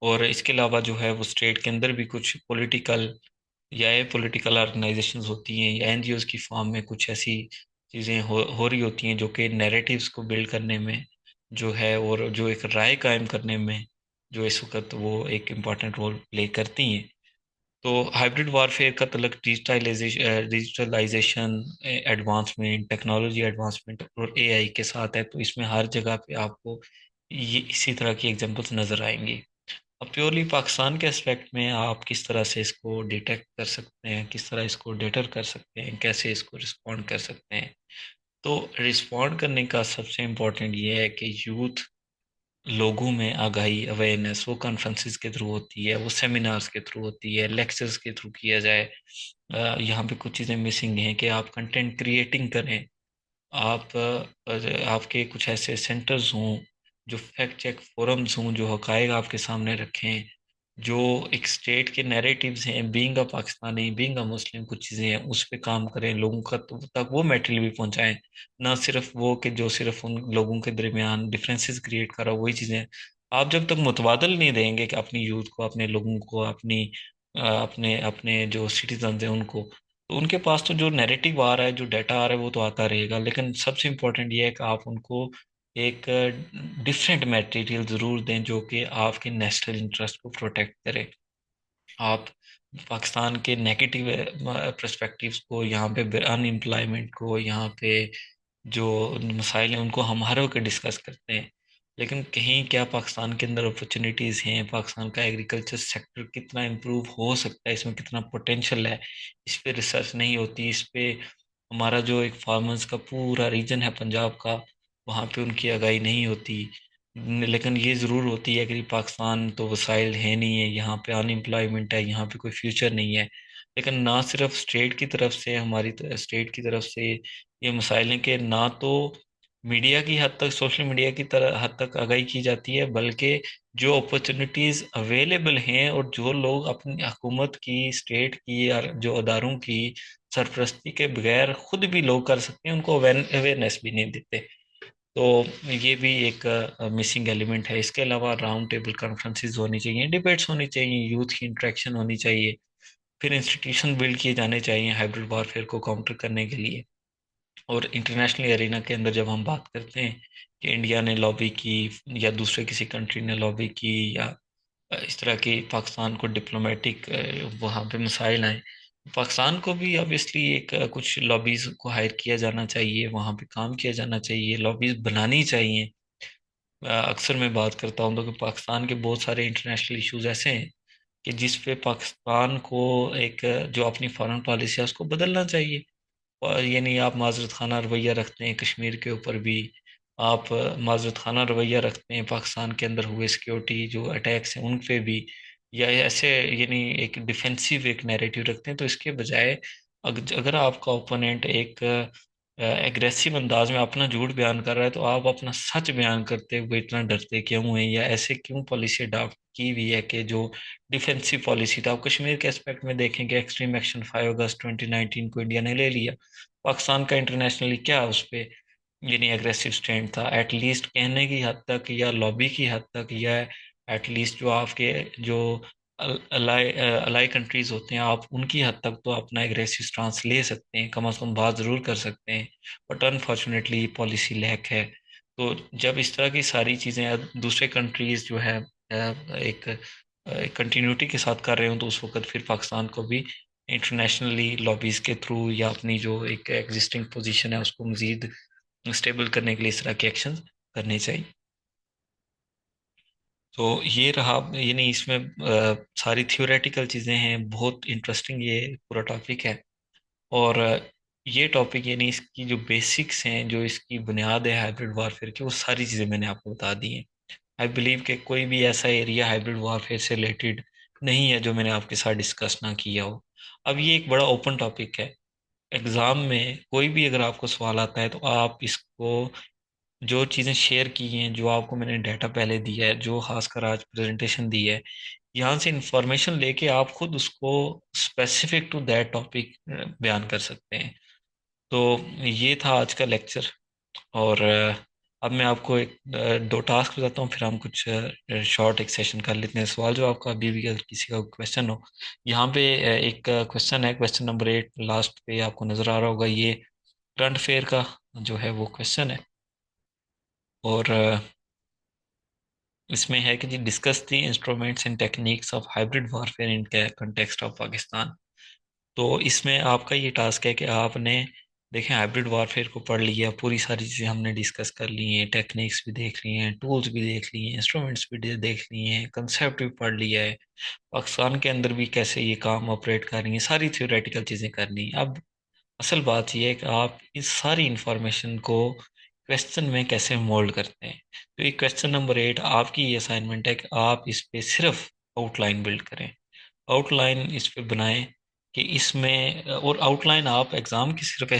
और इसके अलावा जो है वो स्टेट के अंदर भी कुछ पॉलिटिकल या पॉलिटिकल ऑर्गेनाइजेशंस होती हैं, या एनजीओज की फॉर्म में कुछ ऐसी चीज़ें हो रही होती हैं जो कि नैरेटिव्स को बिल्ड करने में जो है, और जो एक राय कायम करने में जो इस वक्त वो एक इम्पॉर्टेंट रोल प्ले करती हैं। तो हाइब्रिड वारफेयर का तल्लुक डिजिटलाइजेशन, एडवांसमेंट, टेक्नोलॉजी एडवांसमेंट और एआई के साथ है। तो इसमें हर जगह पे आपको ये इसी तरह की एग्जांपल्स नज़र आएंगी। अब प्योरली पाकिस्तान के एस्पेक्ट में आप किस तरह से इसको डिटेक्ट कर सकते हैं, किस तरह इसको डेटर कर सकते हैं, कैसे इसको रिस्पॉन्ड कर सकते हैं। तो रिस्पॉन्ड करने का सबसे इम्पोर्टेंट ये है कि यूथ लोगों में आगाही, अवेयरनेस वो कॉन्फ्रेंसिस के थ्रू होती है, वो सेमिनार्स के थ्रू होती है, लेक्चर्स के थ्रू किया जाए। यहाँ पे कुछ चीज़ें मिसिंग हैं कि आप कंटेंट क्रिएटिंग करें, आप आपके कुछ ऐसे सेंटर्स हों, जो फैक्ट चेक फोरम्स हों, जो हकायक आपके सामने रखें, जो एक स्टेट के नैरेटिव्स हैं, being a Pakistani, being a Muslim, कुछ चीज़ें हैं उस पे काम करें, लोगों का तक वो मटेरियल भी पहुंचाएं। ना सिर्फ वो कि जो सिर्फ उन लोगों के दरमियान डिफरेंसेस क्रिएट करा, वही चीज़ें आप जब तक मुतबादल नहीं देंगे कि अपनी यूथ को, अपने लोगों को, अपनी अपने अपने जो सिटीजन हैं उनको, तो उनके पास तो जो नैरेटिव आ रहा है, जो डाटा आ रहा है वो तो आता रहेगा, लेकिन सबसे इम्पोर्टेंट ये है कि आप उनको एक डिफरेंट मटेरियल ज़रूर दें जो कि आपके नेशनल इंटरेस्ट को प्रोटेक्ट करे। आप पाकिस्तान के नेगेटिव पर्सपेक्टिव्स को, यहाँ पे अनएम्प्लॉयमेंट को, यहाँ पे जो मसाइल हैं उनको हम हर वक्त डिस्कस करते हैं, लेकिन कहीं क्या पाकिस्तान के अंदर अपॉर्चुनिटीज़ हैं, पाकिस्तान का एग्रीकल्चर सेक्टर कितना इम्प्रूव हो सकता है, इसमें कितना पोटेंशियल है, इस पे रिसर्च नहीं होती। इस पे हमारा जो एक फार्मर्स का पूरा रीजन है पंजाब का, वहाँ पे उनकी आगाही नहीं होती। लेकिन ये ज़रूर होती है कि पाकिस्तान तो वसाइल है नहीं है, यहाँ पे अनएम्प्लॉयमेंट है, यहाँ पे कोई फ्यूचर नहीं है। लेकिन ना सिर्फ स्टेट की तरफ से, हमारी स्टेट की तरफ से ये मसाइल हैं कि ना तो मीडिया की हद तक, सोशल मीडिया की तरह हद तक आगाही की जाती है, बल्कि जो अपॉर्चुनिटीज़ अवेलेबल हैं और जो लोग अपनी हुकूमत की, स्टेट की या जो अदारों की सरपरस्ती के बगैर खुद भी लोग कर सकते हैं, उनको अवेयरनेस भी नहीं देते। तो ये भी एक मिसिंग एलिमेंट है। इसके अलावा राउंड टेबल कॉन्फ्रेंसेस होनी चाहिए, डिबेट्स होनी चाहिए, यूथ की इंटरेक्शन होनी चाहिए, फिर इंस्टीट्यूशन बिल्ड किए जाने चाहिए हाइब्रिड वॉरफेयर को काउंटर करने के लिए। और इंटरनेशनल एरिना के अंदर जब हम बात करते हैं कि इंडिया ने लॉबी की या दूसरे किसी कंट्री ने लॉबी की, या इस तरह की पाकिस्तान को डिप्लोमेटिक वहाँ पे मसाइल आए, पाकिस्तान को भी ऑब्वियसली एक कुछ लॉबीज को हायर किया जाना चाहिए, वहाँ पे काम किया जाना चाहिए, लॉबीज बनानी चाहिए। अक्सर मैं बात करता हूँ तो कि पाकिस्तान के बहुत सारे इंटरनेशनल इश्यूज ऐसे हैं कि जिस पे पाकिस्तान को एक जो अपनी फॉरेन पॉलिसी है उसको बदलना चाहिए। और ये नहीं आप माजरत खाना रवैया रखते हैं कश्मीर के ऊपर भी, आप माजरत खाना रवैया रखते हैं पाकिस्तान के अंदर हुए सिक्योरिटी जो अटैक्स हैं उन पे भी, या ऐसे यानी एक डिफेंसिव एक नैरेटिव रखते हैं। तो इसके बजाय अगर आपका ओपोनेंट एक एग्रेसिव अंदाज में अपना झूठ बयान कर रहा है, तो आप अपना सच बयान करते हुए इतना डरते क्यों हैं, या ऐसे क्यों पॉलिसी अडॉप्ट की हुई है कि जो डिफेंसिव पॉलिसी था। आप कश्मीर के एस्पेक्ट में देखेंगे, एक्सट्रीम एक्शन 5 अगस्त 2019 को इंडिया ने ले लिया। पाकिस्तान का इंटरनेशनली क्या उस पर यानी एग्रेसिव स्टैंड था, एटलीस्ट कहने की हद तक या लॉबी की हद तक, या एटलीस्ट जो आपके जो अलाई अलाई कंट्रीज होते हैं, आप उनकी हद तक तो अपना एग्रेसिव स्टांस ले सकते हैं, कम अज कम बात ज़रूर कर सकते हैं। बट अनफॉर्चुनेटली पॉलिसी लैक है। तो जब इस तरह की सारी चीज़ें दूसरे कंट्रीज जो है एक कंटिन्यूटी के साथ कर रहे हो, तो उस वक्त फिर पाकिस्तान को भी इंटरनेशनली लॉबीज़ के थ्रू या अपनी जो एक एग्जिस्टिंग पोजीशन है उसको मज़ीद स्टेबल करने के लिए इस तरह के एक्शन करने चाहिए। तो ये रहा, यानी इसमें सारी थियोरेटिकल चीज़ें हैं, बहुत इंटरेस्टिंग ये पूरा टॉपिक है। और ये टॉपिक यानी इसकी जो बेसिक्स हैं, जो इसकी बुनियाद है हाइब्रिड वारफेयर की, वो सारी चीज़ें मैंने आपको बता दी हैं। आई बिलीव कि कोई भी ऐसा एरिया हाइब्रिड वारफेयर से रिलेटेड नहीं है जो मैंने आपके साथ डिस्कस ना किया हो। अब ये एक बड़ा ओपन टॉपिक है। एग्ज़ाम में कोई भी अगर आपको सवाल आता है तो आप इसको, जो चीज़ें शेयर की हैं, जो आपको मैंने डाटा पहले दिया है, जो खासकर आज प्रेजेंटेशन दी है, यहाँ से इंफॉर्मेशन लेके आप खुद उसको स्पेसिफिक टू दैट टॉपिक बयान कर सकते हैं। तो ये था आज का लेक्चर। और अब मैं आपको एक दो टास्क बताता हूँ, फिर हम कुछ शॉर्ट एक सेशन कर लेते हैं। सवाल जो आपका अभी भी अगर किसी का क्वेश्चन हो, यहाँ पे एक क्वेश्चन है, क्वेश्चन नंबर 8 लास्ट पे आपको नज़र आ रहा होगा, ये करंट अफेयर का जो है वो क्वेश्चन है। और इसमें है कि जी discuss the instruments and techniques of hybrid warfare in context of Pakistan. तो इसमें आपका ये टास्क है कि आपने देखें हाइब्रिड वॉरफेयर को पढ़ लिया, पूरी सारी चीज़ें हमने डिस्कस कर ली हैं, टेक्निक्स भी देख लिए हैं, टूल्स भी देख लिए हैं, इंस्ट्रूमेंट्स भी देख लिए हैं, कंसेप्ट भी पढ़ लिया है, पाकिस्तान के अंदर भी कैसे ये काम ऑपरेट कर रही हैं, सारी थियोरेटिकल चीज़ें करनी है। अब असल बात यह है कि आप इस सारी इंफॉर्मेशन को क्वेश्चन में कैसे मोल्ड करते हैं। तो ये क्वेश्चन नंबर 8 आपकी ये असाइनमेंट है कि आप इस पे सिर्फ आउटलाइन बिल्ड करें, आउटलाइन इस पे बनाएं कि इसमें, और आउटलाइन आप एग्ज़ाम की सिर्फ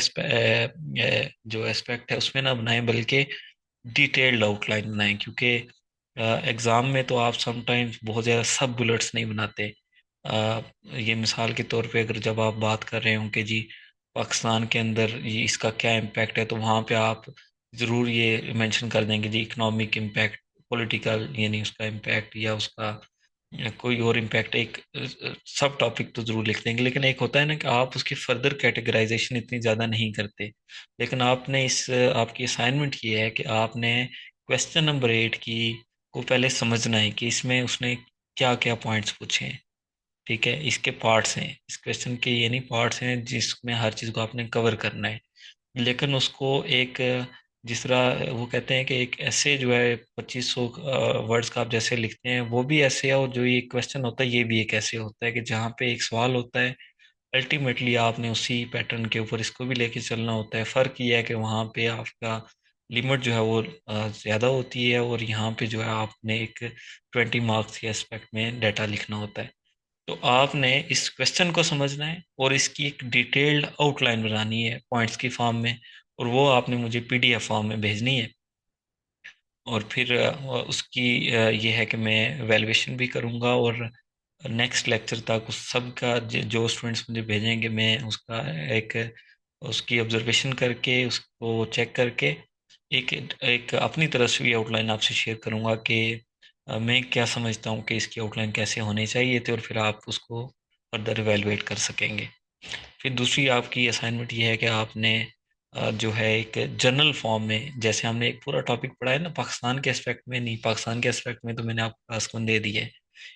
जो एस्पेक्ट है उसमें ना बनाएं, बल्कि डिटेल्ड आउटलाइन बनाएं। क्योंकि एग्ज़ाम में तो आप समटाइम्स बहुत ज़्यादा सब बुलेट्स नहीं बनाते। ये मिसाल के तौर पे अगर जब आप बात कर रहे हो कि जी पाकिस्तान के अंदर ये इसका क्या इम्पैक्ट है, तो वहाँ पे आप ज़रूर ये मेंशन कर देंगे जी इकोनॉमिक इम्पैक्ट, पॉलिटिकल यानी उसका इम्पैक्ट, या उसका या कोई और इम्पैक्ट, एक सब टॉपिक तो ज़रूर लिख देंगे। लेकिन एक होता है ना कि आप उसकी फर्दर कैटेगराइजेशन इतनी ज़्यादा नहीं करते। लेकिन आपने आपकी असाइनमेंट ये है कि आपने क्वेश्चन नंबर 8 की को पहले समझना है कि इसमें उसने क्या क्या पॉइंट्स पूछे हैं। ठीक है, इसके पार्ट्स हैं, इस क्वेश्चन के ये नहीं पार्ट्स हैं जिसमें हर चीज़ को आपने कवर करना है। लेकिन उसको एक जिस तरह वो कहते हैं कि एक ऐसे जो है 2500 वर्ड्स का आप जैसे लिखते हैं वो भी ऐसे है, और जो ये क्वेश्चन होता है ये भी एक ऐसे होता है कि जहाँ पे एक सवाल होता है, अल्टीमेटली आपने उसी पैटर्न के ऊपर इसको भी लेके चलना होता है। फ़र्क ये है कि वहाँ पे आपका लिमिट जो है वो ज़्यादा होती है, और यहाँ पे जो है आपने एक 20 मार्क्स के एस्पेक्ट में डाटा लिखना होता है। तो आपने इस क्वेश्चन को समझना है और इसकी एक डिटेल्ड आउटलाइन बनानी है पॉइंट्स की फॉर्म में, और वो आपने मुझे पीडीएफ फॉर्म में भेजनी है। और फिर उसकी ये है कि मैं वैल्यूएशन भी करूँगा, और नेक्स्ट लेक्चर तक उस सब का जो स्टूडेंट्स मुझे भेजेंगे मैं उसका एक उसकी ऑब्जर्वेशन करके उसको चेक करके एक एक अपनी तरफ से भी आउटलाइन आपसे शेयर करूँगा कि मैं क्या समझता हूँ कि इसकी आउटलाइन कैसे होनी चाहिए थी, और फिर आप उसको फर्दर इवेलुएट कर सकेंगे। फिर दूसरी आपकी असाइनमेंट ये है कि आपने जो है एक जनरल फॉर्म में, जैसे हमने एक पूरा टॉपिक पढ़ा है ना, पाकिस्तान के एस्पेक्ट में नहीं, पाकिस्तान के एस्पेक्ट में तो मैंने आपको टास्क वन दे दी है।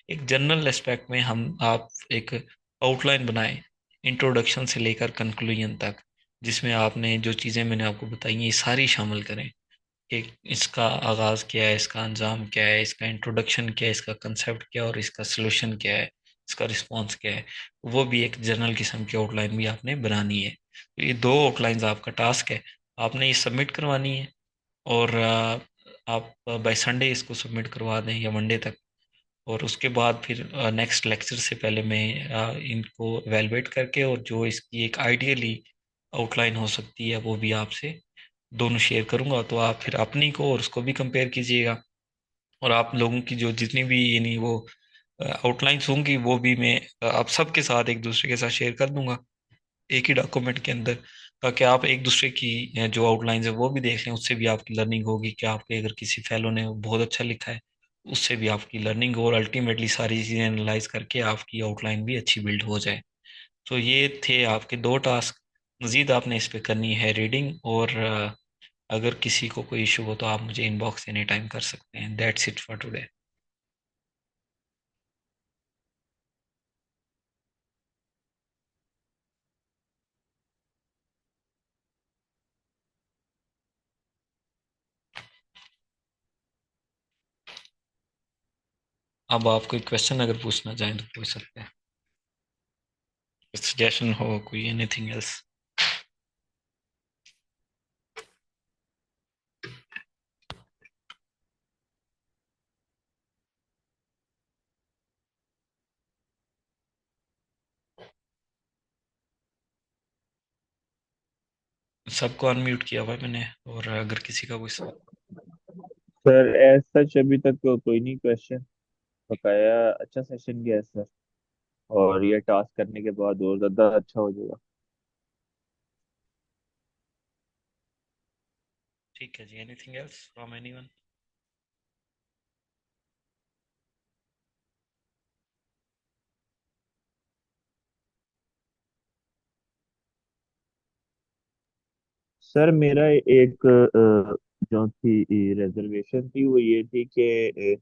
एक जनरल एस्पेक्ट में हम आप एक आउटलाइन बनाएं, इंट्रोडक्शन से लेकर कंक्लूजन तक, जिसमें आपने जो चीज़ें मैंने आपको बताई हैं ये सारी शामिल करें कि इसका आगाज़ क्या है, इसका अंजाम क्या है, इसका इंट्रोडक्शन क्या है, इसका कंसेप्ट क्या है, और इसका सलूशन क्या है, इसका रिस्पॉन्स क्या है। वो भी एक जनरल किस्म की आउटलाइन भी आपने बनानी है। तो ये दो आउटलाइंस आपका टास्क है, आपने ये सबमिट करवानी है। और आप बाय संडे इसको सबमिट करवा दें या मंडे तक। और उसके बाद फिर नेक्स्ट लेक्चर से पहले मैं इनको एवेलुएट करके, और जो इसकी एक आइडियली आउटलाइन हो सकती है वो भी आपसे दोनों शेयर करूंगा। तो आप फिर अपनी को और उसको भी कंपेयर कीजिएगा, और आप लोगों की जो जितनी भी यानी वो आउटलाइंस होंगी वो भी मैं आप सबके साथ एक दूसरे के साथ शेयर कर दूंगा एक ही डॉक्यूमेंट के अंदर, ताकि आप एक दूसरे की जो आउटलाइंस है वो भी देख लें, उससे भी आपकी लर्निंग होगी कि आपके अगर किसी फेलो ने बहुत अच्छा लिखा है उससे भी आपकी लर्निंग हो, और अल्टीमेटली सारी चीज़ें एनालाइज करके आपकी आउटलाइन भी अच्छी बिल्ड हो जाए। तो ये थे आपके दो टास्क। मज़ीद आपने इस पे करनी है रीडिंग, और अगर किसी को कोई इशू हो तो आप मुझे इनबॉक्स एनी टाइम कर सकते हैं। That's it for today. अब आप कोई क्वेश्चन अगर पूछना चाहें तो पूछ सकते हैं, सजेशन हो कोई, एनीथिंग एल्स। सबको अनम्यूट किया हुआ है मैंने, और अगर किसी का कोई सवाल। सर एज सच अभी तक तो कोई नहीं क्वेश्चन। बकाया अच्छा सेशन गया है सर। और ये टास्क करने के बाद और ज्यादा अच्छा हो जाएगा। ठीक है जी, anything else from anyone. Sir मेरा एक जो थी रिजर्वेशन थी वो ये थी कि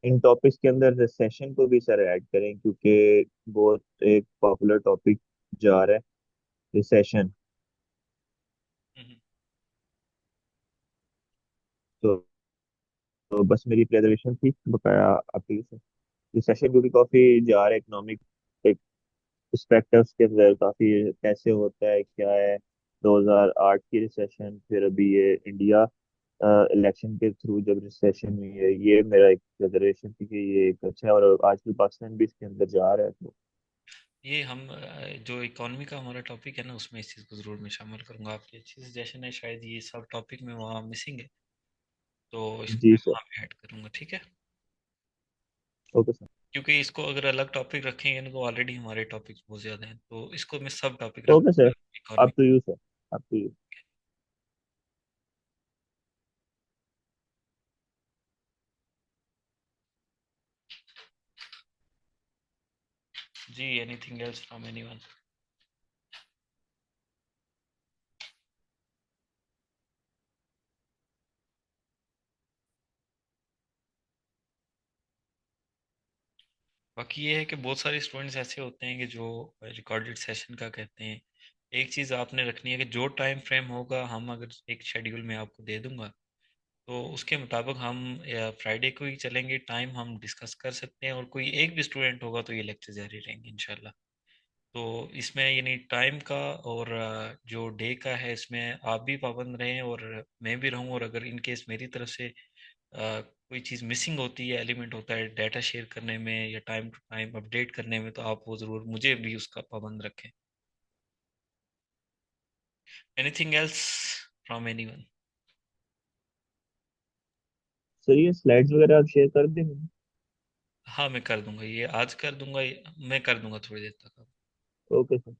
इन टॉपिक्स के अंदर रिसेशन को भी सर ऐड करें, क्योंकि बहुत एक पॉपुलर टॉपिक जा रहा है रिसेशन। तो बस मेरी रिजर्वेशन थी बकाया आपकी से। रिसेशन को भी काफी जा रहा है इकोनॉमिक पर्सपेक्टिव्स के अंदर, काफी कैसे होता है क्या है। 2008 की रिसेशन, फिर अभी ये इंडिया इलेक्शन के थ्रू जब रिसेशन हुई है, ये मेरा एक रिजर्वेशन थी कि ये एक अच्छा है, और आजकल पाकिस्तान भी इसके अंदर जा रहा है तो। ये हम जो इकोनॉमी का हमारा टॉपिक है ना उसमें इस चीज़ को ज़रूर मैं शामिल करूंगा। आपकी अच्छी सजेशन है, शायद ये सब टॉपिक में वहाँ मिसिंग है, तो इसको जी मैं सर। वहाँ पे ऐड करूंगा, ठीक है। Okay sir. क्योंकि इसको अगर अलग टॉपिक रखेंगे ना तो ऑलरेडी हमारे टॉपिक्स बहुत ज़्यादा हैं, तो इसको मैं सब टॉपिक ओके रखूंगा sir. Economy. Up to you sir. Up to you. जी, एनीथिंग एल्स फ्रॉम एनीवन। बाकी ये है कि बहुत सारे स्टूडेंट्स ऐसे होते हैं कि जो रिकॉर्डेड सेशन का कहते हैं, एक चीज़ आपने रखनी है कि जो टाइम फ्रेम होगा, हम अगर एक शेड्यूल में आपको दे दूंगा, तो उसके मुताबिक हम फ्राइडे को ही चलेंगे। टाइम हम डिस्कस कर सकते हैं, और कोई एक भी स्टूडेंट होगा तो ये लेक्चर जारी रहेंगे इंशाल्लाह। तो इसमें यानी टाइम का और जो डे का है, इसमें आप भी पाबंद रहें और मैं भी रहूं। और अगर इन केस मेरी तरफ से कोई चीज़ मिसिंग होती है, एलिमेंट होता है डाटा शेयर करने में या टाइम टू टाइम अपडेट करने में, तो आप वो ज़रूर मुझे भी उसका पाबंद रखें। Anything else from anyone? Sir ये स्लाइड्स वगैरह आप शेयर कर देंगे? हाँ, मैं कर दूंगा, ये आज कर दूंगा, मैं कर दूंगा थोड़ी देर तक। Okay sir.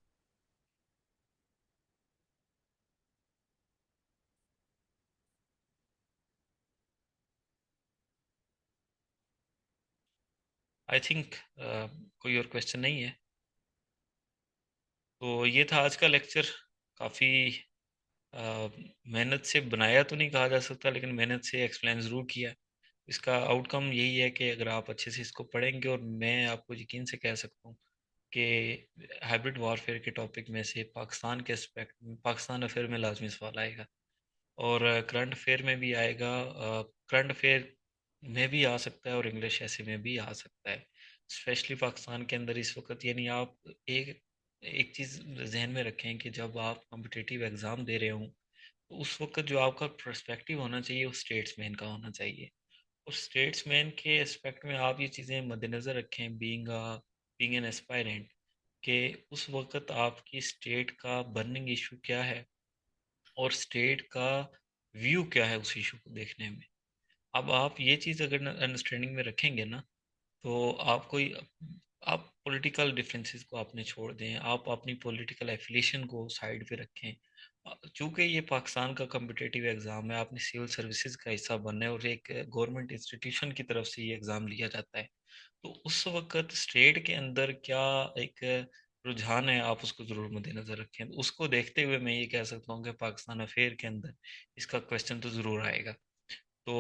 आई थिंक कोई और क्वेश्चन नहीं है। तो ये था आज का लेक्चर। काफ़ी मेहनत से बनाया तो नहीं कहा जा सकता, लेकिन मेहनत से एक्सप्लेन ज़रूर किया। इसका आउटकम यही है कि अगर आप अच्छे से इसको पढ़ेंगे, और मैं आपको यकीन से कह सकता हूँ कि हाइब्रिड वॉरफेयर के टॉपिक में से पाकिस्तान के एस्पेक्ट में, पाकिस्तान अफेयर में लाजमी सवाल आएगा, और करंट अफेयर में भी आएगा। करंट अफेयर में भी आ सकता है, और इंग्लिश ऐसे में भी आ सकता है। स्पेशली पाकिस्तान के अंदर इस वक्त, यानी आप एक एक चीज़ जहन में रखें कि जब आप कॉम्पिटिटिव एग्ज़ाम दे रहे हों, तो उस वक्त जो आपका पर्सपेक्टिव होना चाहिए वो स्टेट्समैन का होना चाहिए। और स्टेट्समैन के एस्पेक्ट में आप ये चीज़ें मद्देनज़र रखें, बीइंग एन एस्पायरेंट, कि उस वक्त आपकी स्टेट का बर्निंग इशू क्या है, और स्टेट का व्यू क्या है उस इशू को देखने में। अब आप ये चीज़ अगर अंडरस्टैंडिंग में रखेंगे ना, तो आप पॉलिटिकल डिफरेंसेस को आपने छोड़ दें, आप अपनी पॉलिटिकल एफिलिएशन को साइड पे रखें। चूंकि ये पाकिस्तान का कम्पिटिटिव एग्ज़ाम है, आपने सिविल सर्विसेज का हिस्सा बनना है, और एक गवर्नमेंट इंस्टीट्यूशन की तरफ से ये एग्ज़ाम लिया जाता है। तो उस वक्त स्टेट के अंदर क्या एक रुझान है, आप उसको ज़रूर मद्देनज़र रखें। तो उसको देखते हुए मैं ये कह सकता हूँ कि पाकिस्तान अफेयर के अंदर इसका क्वेश्चन तो ज़रूर आएगा। तो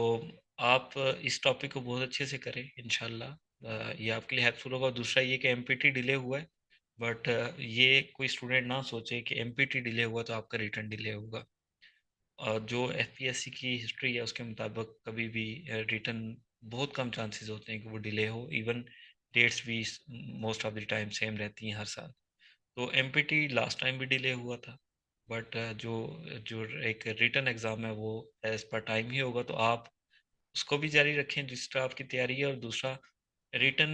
आप इस टॉपिक को बहुत अच्छे से करें इंशाल्लाह। ये आपके लिए हेल्पफुल होगा। दूसरा ये कि एमपीटी डिले हुआ है, बट ये कोई स्टूडेंट ना सोचे कि एमपीटी डिले हुआ तो आपका रिटर्न डिले होगा। जो एफपीएससी की हिस्ट्री है उसके मुताबिक कभी भी रिटर्न, बहुत कम चांसेस होते हैं कि वो डिले हो। इवन डेट्स भी most of the time same रहती हैं हर साल। तो एमपीटी लास्ट टाइम भी डिले हुआ था, बट जो जो एक रिटर्न एग्ज़ाम है वो एज पर टाइम ही होगा। तो आप उसको भी जारी रखें जिस तरह आपकी तैयारी है। और दूसरा, रिटर्न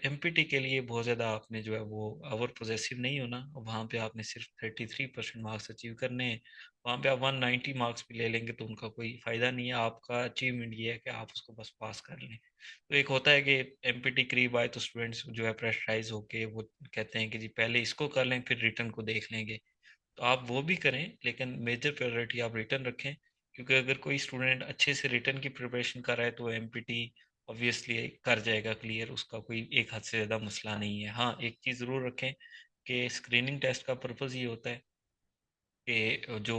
एमपीटी के लिए बहुत ज़्यादा आपने जो है वो ओवर पोजेसिव नहीं होना। वहाँ पे आपने सिर्फ 33% मार्क्स अचीव करने हैं। वहाँ पे आप 190 मार्क्स भी ले लेंगे तो उनका कोई फ़ायदा नहीं है। आपका अचीवमेंट ये है कि आप उसको बस पास कर लें। तो एक होता है कि एमपीटी करीब आए तो स्टूडेंट्स जो है प्रेशराइज होके वो कहते हैं कि जी पहले इसको कर लें फिर रिटर्न को देख लेंगे। तो आप वो भी करें, लेकिन मेजर प्रायोरिटी आप रिटर्न रखें। क्योंकि अगर कोई स्टूडेंट अच्छे से रिटर्न की प्रिपरेशन कर रहा है तो एमपीटी ऑब्वियसली कर जाएगा क्लियर, उसका कोई एक हद से ज़्यादा मसला नहीं है। हाँ, एक चीज़ ज़रूर रखें कि स्क्रीनिंग टेस्ट का पर्पज़ ये होता है कि जो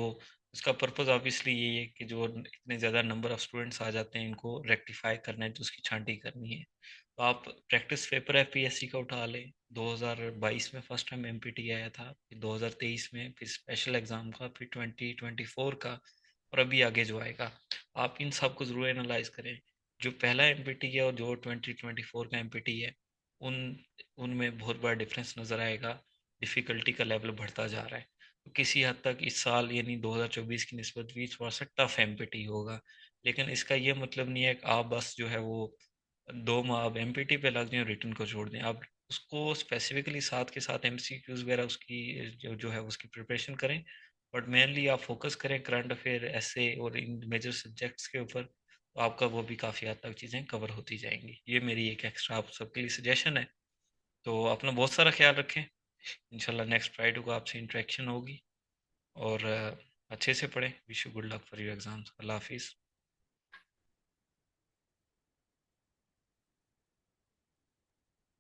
उसका पर्पज़ ऑब्वियसली यही है कि जो इतने ज़्यादा नंबर ऑफ़ स्टूडेंट्स आ जाते हैं इनको रेक्टिफाई करना है, तो उसकी छांटी करनी है। तो आप प्रैक्टिस पेपर एफपीएससी का उठा लें। 2022 में फर्स्ट टाइम एमपीटी आया था, फिर 2023 में, फिर स्पेशल एग्ज़ाम का, फिर 2024 का, और अभी आगे जो आएगा। आप इन सब को ज़रूर एनालाइज करें। जो पहला एमपीटी है और जो 2024 का एमपीटी है, उन उनमें बहुत बड़ा डिफरेंस नज़र आएगा। डिफ़िकल्टी का लेवल बढ़ता जा रहा है। तो किसी हद तक इस साल यानी 2024 की निस्बत भी थोड़ा सा टफ एमपीटी होगा। लेकिन इसका ये मतलब नहीं है कि आप बस जो है वो 2 माह अब एमपीटी पे लग जाएं और रिटर्न को छोड़ दें। आप उसको स्पेसिफिकली साथ के साथ एमसीक्यूज वगैरह उसकी जो है उसकी प्रिपरेशन करें। बट मेनली आप फोकस करें करंट अफेयर, ऐसे और इन मेजर सब्जेक्ट्स के ऊपर, तो आपका वो भी काफ़ी हद तक चीज़ें कवर होती जाएंगी। ये मेरी एक एक्स्ट्रा आप सबके लिए सजेशन है। तो अपना बहुत सारा ख्याल रखें। इंशाल्लाह नेक्स्ट फ्राइडे को आपसे इंटरेक्शन होगी। और अच्छे से पढ़ें। Wish you good luck for your exams. अल्लाह हाफिज़।